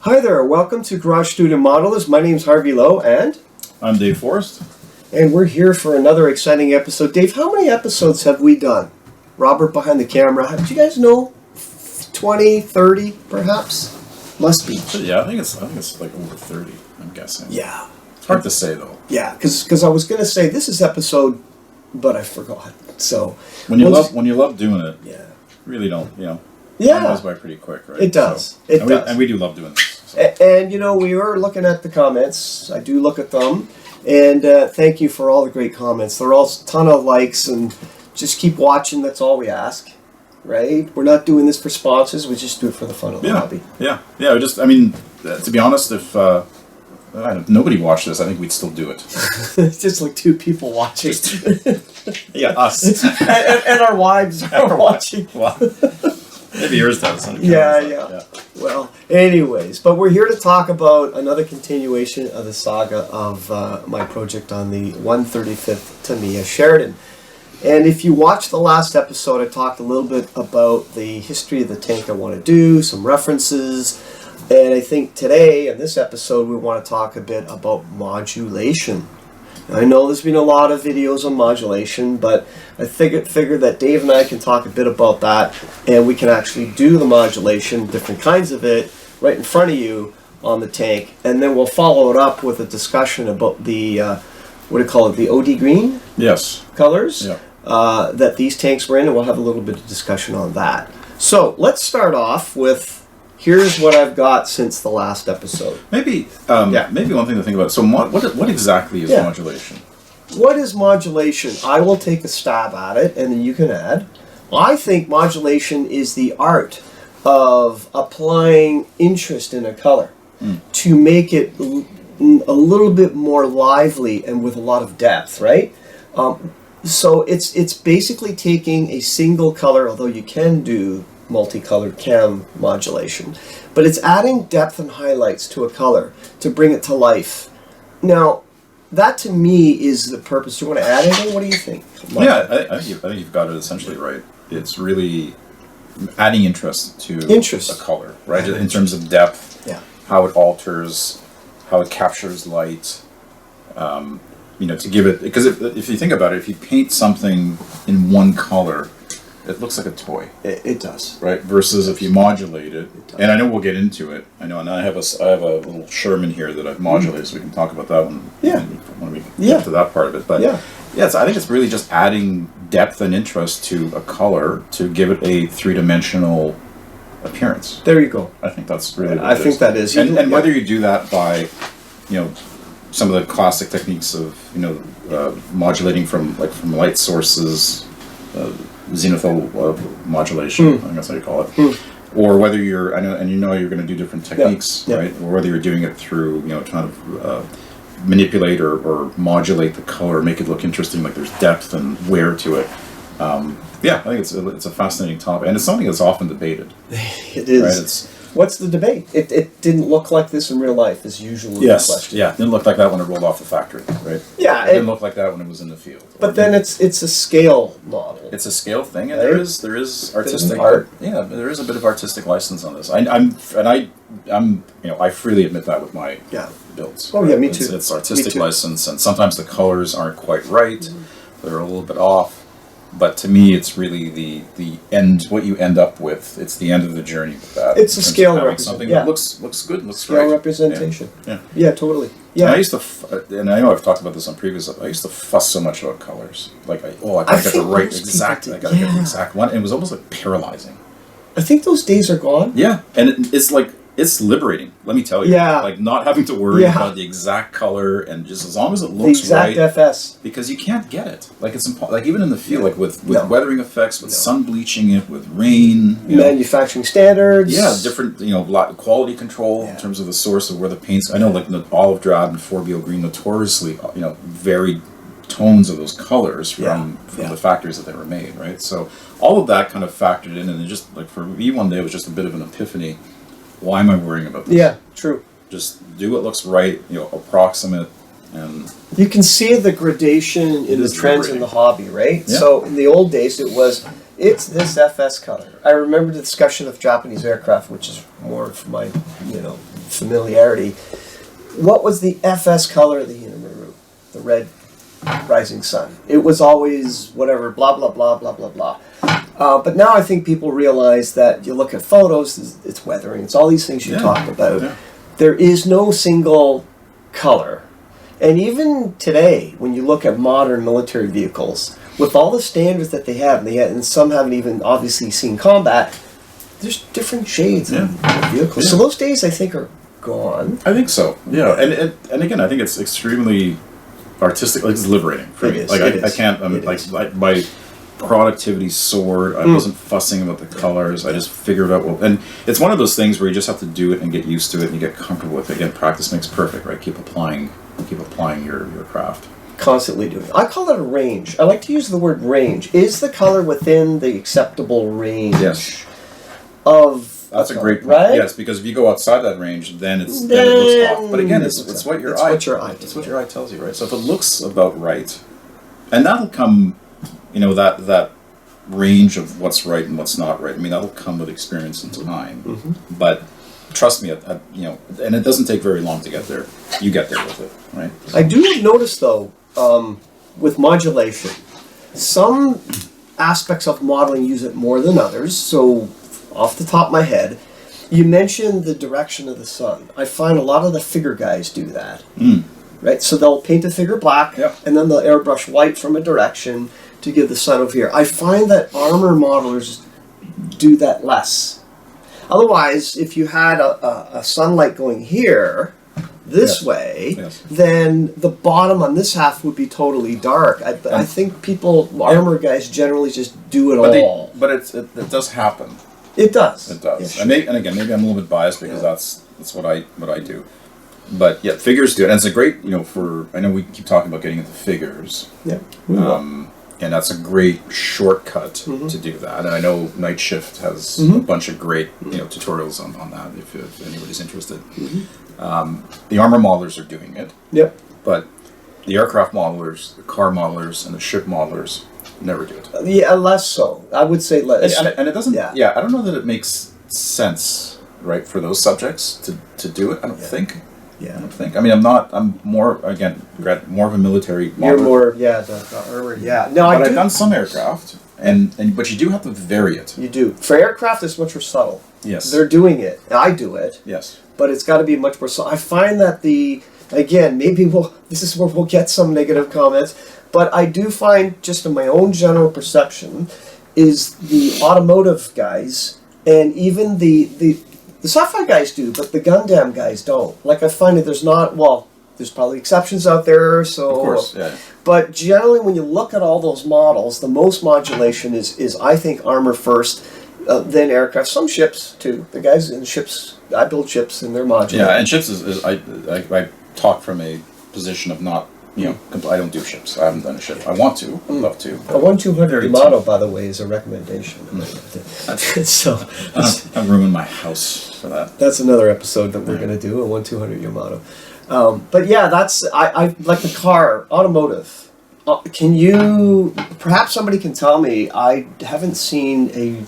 Hi there, welcome to Garage Studio Modelers. My name's Harvey Lowe, and I'm Dave Forrest. And we're here for another exciting episode. Dave, how many episodes have we done? Robert behind the camera. Do you guys know? 20, 30, perhaps? Must be. Yeah, I think it's like over 30, I'm guessing. Yeah. It's hard to say, though. Yeah, because I was going to say this is episode, but I forgot. So when you love doing it, yeah, really don't, yeah, it goes by pretty quick, right? It does. So, it does. And we do love doing this. So. And we were looking at the comments. I do look at them. And thank you for all the great comments. They're all a ton of likes, and just keep watching. That's all we ask, right? We're not doing this for sponsors. We just do it for the fun of the hobby. Yeah. To be honest, if nobody watched this, I think we'd still do it. It's just like two people watching. Yeah, us. and our wives are watching. Well, maybe yours does. Yeah. Well, anyways, but we're here to talk about another continuation of the saga of my project on the 135th Tamiya Sheridan. And if you watched the last episode, I talked a little bit about the history of the tank I want to do, some references, and I think today, in this episode, we want to talk a bit about modulation. Now, I know there's been a lot of videos on modulation, but I figured that Dave and I can talk a bit about that, and we can actually do the modulation, different kinds of it, right in front of you on the tank, and then we'll follow it up with a discussion about the, the OD green? Yes. Colors? Yeah. That these tanks were in, and we'll have a little bit of discussion on that. So, let's start off with, here's what I've got since the last episode. Maybe one thing to think about. So what exactly is modulation? What is modulation? I will take a stab at it, and then you can add. I think modulation is the art of applying interest in a color to make it a little bit more lively and with a lot of depth, right? So it's basically taking a single color, although you can do multicolored cam modulation, but it's adding depth and highlights to a color to bring it to life. Now, that to me is the purpose. Do you want to add anything? What do you think? Yeah, I think you've got it essentially right. It's really adding interest to a color, right? In terms of depth, how it alters, how it captures light. To give it, because if you think about it, if you paint something in one color, it looks like a toy. It does. Right? Versus if you modulate it, and I know we'll get into it. I know, and I have a little Sherman here that I've modulated, so we can talk about that when we get to that part of it. But I think it's really just adding depth and interest to a color to give it a three-dimensional appearance. There you go. I think that's really what I think that is. And whether you do that by, some of the classic techniques of, modulating from light sources, zenithal modulation, I think that's how you call it, or whether you're you're going to do different techniques, right? Or whether you're doing it through trying to manipulate or modulate the color, make it look interesting, like there's depth and wear to it. I think it's a fascinating topic, and it's something that's often debated. It is. Right? What's the debate? It didn't look like this in real life, is usually the question. Yeah, it didn't look like that when it rolled off the factory, right? Yeah. It didn't look like that when it was in the field. But then it's a scale model. It's a scale thing, and there is artistic art. Yeah, there is a bit of artistic license on this. I freely admit that with my builds. Oh yeah, me too. It's artistic license, and sometimes the colors aren't quite right. They're a little bit off. But to me, it's really the end. What you end up with, it's the end of the journey with that. It's a scale representation. Something that looks good, looks scale right. representation. Yeah, totally. Yeah. And I used to, and I know I've talked about this on previous. I used to fuss so much about colors. Like, I gotta get the right exact. I gotta get the exact one. And it was almost like paralyzing. I think those days are gone. Yeah, and it's like. It's liberating, let me tell you. Yeah. Like not having to worry about the exact color and just as long as it looks right. The exact FS. Because you can't get it. Like it's like even in the field, like with weathering effects, with sun bleaching it, with rain. Manufacturing standards. Yeah, different, quality control in terms of the source of where the paints. I know like the olive drab and 4BO green notoriously, varied tones of those colors from the factories that they were made, right? So all of that kind of factored in, and it just like for me one day it was just a bit of an epiphany. Why am I worrying about this? Yeah, true. Just do what looks right, approximate, and you can see the gradation in the trends in the hobby, right? Yeah. So in the old days, it's this FS color. I remember the discussion of Japanese aircraft, which is more of my, familiarity. What was the FS color of the Unimog? The red rising sun. It was always whatever, blah, blah, blah, blah, blah, blah. But now I think people realize that you look at photos, it's weathering, it's all these things you talk about. Yeah. There is no single color. And even today, when you look at modern military vehicles, with all the standards that they have, and some haven't even obviously seen combat, there's different shades of vehicles. Yeah. So those days, I think, are gone. I think so. Yeah, and again, I think it's extremely artistic. Like, it's liberating for me. Like I can't. Like my productivity soared. I wasn't fussing about the colors. I just figured out and it's one of those things where you just have to do it and get used to it and you get comfortable with it. Again, practice makes perfect, right? Keep applying your craft. Constantly doing it. I call it a range. I like to use the word range. Is the color within the acceptable range? Yes. That's a great point. Right? Yes, because if you go outside that range, then it looks off. But again, it's what your eye tells you, right? So if it looks about right, and that'll come, that range of what's right and what's not right. I mean, that'll come with experience and time. Mm-hmm. But trust me, and it doesn't take very long to get there. You get there with it, right? I do notice though, with modulation, some aspects of modeling use it more than others. So, off the top of my head, you mentioned the direction of the sun. I find a lot of the figure guys do that. Right? So they'll paint a figure black, and then they'll airbrush white from a direction to give the sun over here. I find that armor modelers do that less. Otherwise, if you had a sunlight going here, this way, then the bottom on this half would be totally dark. I think armor guys generally just do it all. But it does happen. It does. It does. Yeah, and again, maybe I'm a little bit biased because that's what I do. But yeah, figures do it. And it's a great, I know we keep talking about getting into figures. Yeah. And that's a great shortcut to do that. And I know Night Shift has a bunch of great tutorials on that if anybody's interested. The armor modelers are doing it. Yep. But the aircraft modelers, the car modelers, and the ship modelers never do it. Yeah, less so. I would say less. And it doesn't. Yeah. I don't know that it makes sense, right, for those subjects to do it. I don't think. Yeah. I don't think. I mean, I'm more of a military modeler. You're more, the armor. Yeah. No, but I've done some aircraft, but you do have to vary it. You do. For aircraft, it's much more subtle. Yes. They're doing it. I do it. Yes. But it's got to be much more subtle. I find that maybe this is where we'll get some negative comments, but I do find, just in my own general perception, is the automotive guys, and even the sci-fi guys do, but the Gundam guys don't. Like, I find that there's probably exceptions out there, so... Of course, yeah. But generally, when you look at all those models, the most modulation is I think, armor first, then aircraft. Some ships, too. The guys in ships, I build ships, and they're modular. Yeah, and ships I talk from a position of not... I don't do ships. I haven't done a ship. I want to. I'd love to. A 1-200 Yamato, by the way, is a recommendation. So I've ruined my house for that. That's another episode that we're going to do, a 1-200 Yamato. But yeah, I like the car, automotive. Perhaps somebody can tell me, I haven't seen a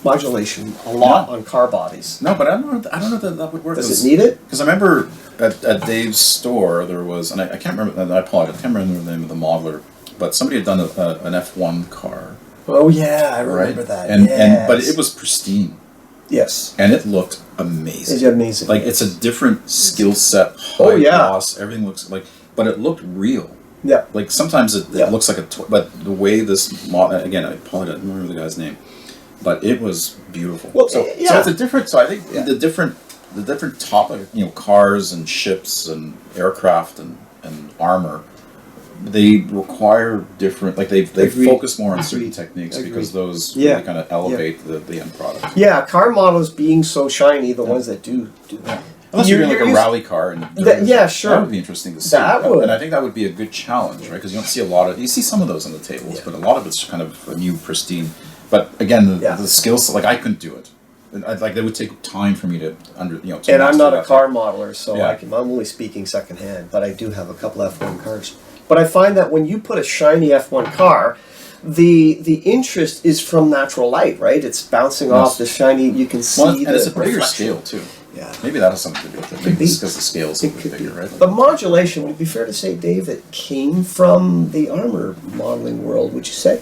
modulation a lot on car bodies. No, but I don't know that would work. Does it need it? Because I remember at Dave's store there was, and I can't remember. I apologize. I can't remember the name of the modeler, but somebody had done an F1 car. Oh yeah, I remember that. But it was pristine. Yes. And it looked amazing. It's amazing. Like, it's a different skill set. High gloss, everything looks like, but it looked real. Yeah. Like, sometimes it looks like but the way this again, I apologize, I don't remember the guy's name. But it was beautiful. Well, so it's a different. So I think the different topic, cars and ships and aircraft and armor, they require different. Like they focus more on certain techniques because those really kind of elevate the end product. Yeah, car models being so shiny, the ones that do that. Unless you're like a rally car, and sure, that would be interesting to see. That would, and I think that would be a good challenge, right? Because you don't see a lot of. You see some of those on the tables, but a lot of it's kind of a new, pristine. But again, the skills, like, I couldn't do it. That would take time for me to and I'm not a car modeler, so I'm only speaking secondhand. But I do have a couple F1 cars. But I find that when you put a shiny F1 car, the interest is from natural light, right? It's bouncing off the shiny. You can see and it's a bigger scale too. Yeah. Maybe that has something to do with it. Maybe it's because the scale's a It bit could bigger, be. right? But modulation, would it be fair to say, Dave, it came from the armor modeling world, would you say?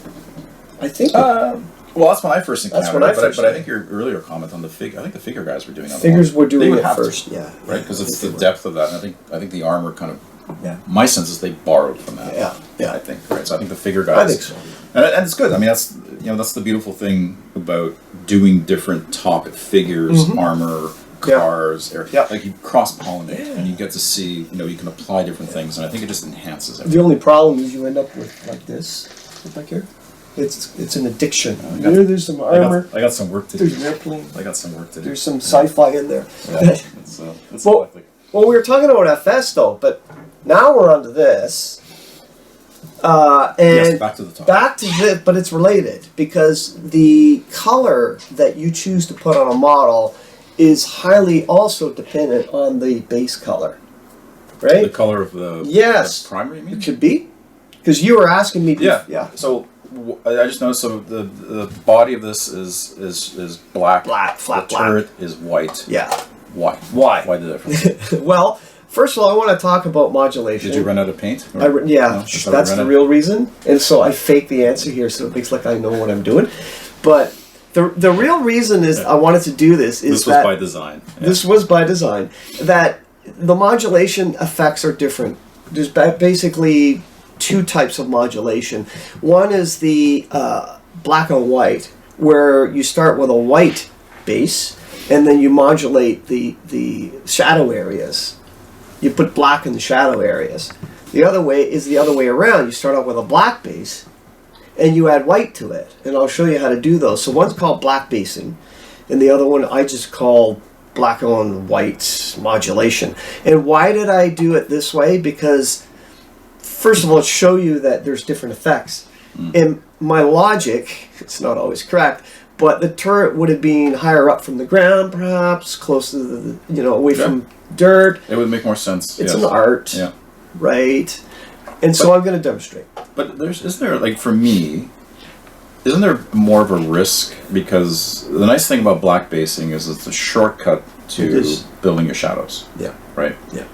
I think. Well, that's when I first encountered when I it, first but I think your earlier comment on the figure, I think the figure guys were doing that. Figures were doing would it have first, to, yeah. right? Because Yeah, it's they the were. depth of that, and I think the armor kind of, Yeah. my sense is they borrowed from that. Yeah. I think, right? So I think the figure guys. I think so. And it's good. I mean, that's the beautiful thing about doing different topic figures, armor, cars, like you cross pollinate and you get to see, you can apply different things, and I think it just enhances it. The only problem is you end up with like this, like here. It's an addiction. There's some armor. I got some work to do. There's an airplane. I got some work to do. There's some sci-fi in there. Yeah, it's well, we were talking about FS though, but now we're onto this. And yes, back to the top. Back to this, but it's related because the color that you choose to put on a model is highly also dependent on the base color, right? The color of the the primer, you mean? It could be, because you were asking me. Yeah. So I just noticed. So the body of this is black. Flat The turret is white. Yeah. Why? Why? Why the difference? Well, first of all, I want to talk about modulation. Did you run out of paint? That's the real reason. And so I fake the answer here, so it looks like I know what I'm doing. But the real reason is I wanted to do this is this was by design. Yeah. This was by design. That the modulation effects are different. There's basically two types of modulation. One is the black and white, where you start with a white base, and then you modulate the shadow areas. You put black in the shadow areas. The other way is the other way around. You start out with a black base, and you add white to it. And I'll show you how to do those. So one's called black basing, and the other one I just call black on white modulation. And why did I do it this way? Because first of all, it show you that there's different effects. And my logic, it's not always correct, but the turret would have been higher up from the ground, perhaps, close to the, away from dirt. It would make more sense. It's an art, right? And so I'm going to demonstrate. But for me, isn't there more of a risk? Because the nice thing about black basing is it's a shortcut to building your shadows. Yeah. Right? Yeah.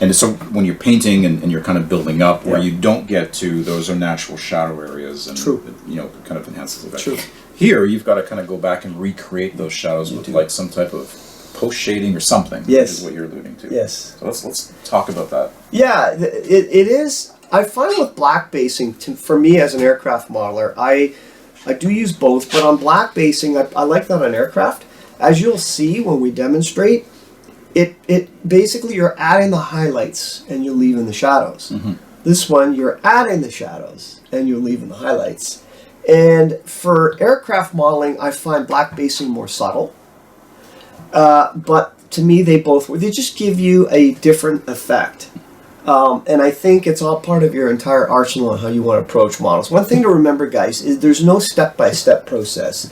And so when you're painting and you're kind of building up, where you don't get to, those are natural shadow areas, and it kind of enhances the effect. True. Here, you've got to kind of go back and recreate those shadows with like some type of post shading or something. Yes. Which is what you're alluding to. Yes. So let's talk about that. Yeah, it is. I find with black basing, for me as an aircraft modeler, I do use both, but on black basing, I like that on aircraft. As you'll see when we demonstrate, it basically you're adding the highlights and you're leaving the shadows. This one, you're adding the shadows and you're leaving the highlights. And for aircraft modeling, I find black basing more subtle. But to me, they just give you a different effect. And I think it's all part of your entire arsenal on how you want to approach models. One thing to remember, guys, is there's no step-by-step process.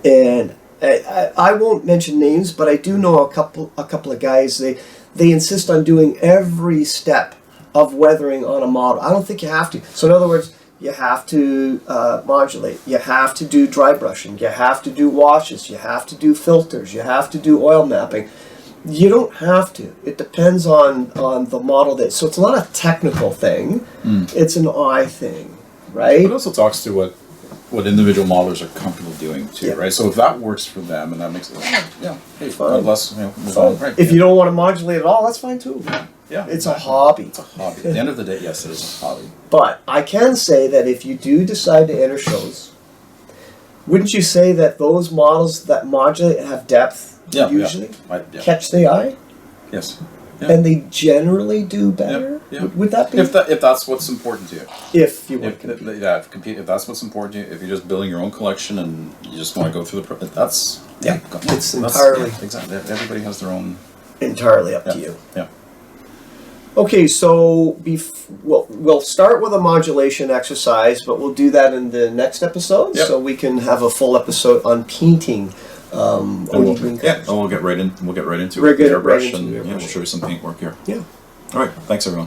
And I won't mention names, but I do know a couple of guys, they insist on doing every step of weathering on a model. I don't think you have to. So in other words, you have to modulate. You have to do dry brushing. You have to do washes. You have to do filters. You have to do oil mapping. You don't have to. It depends on the model. So it's not a technical thing. It's an eye thing, right? It also talks to what individual modelers are comfortable doing too, right? So if that works for them and that makes it, hey, God bless, move on. Right, if you don't want to modulate at all, that's fine too. Yeah, it's a hobby. It's a hobby. At the end of the day, yes, it is a hobby. But I can say that if you do decide to enter shows, wouldn't you say that those models that modulate and have depth usually catch the eye? Yes. Yeah. And they generally do better? Yeah. Would that be? If that's what's important to you. If you want to compete. If that's what's important to you, if you're just building your own collection and you just want to go through that's... It's entirely... exactly. Everybody has their own... Entirely up to you. Yeah. Okay, so we'll start with a modulation exercise, but we'll do that in the next episode, so we can have a full episode on painting. We'll get right into it. Airbrush, and we'll show you some paint work here. Yeah. All right. Thanks, everyone.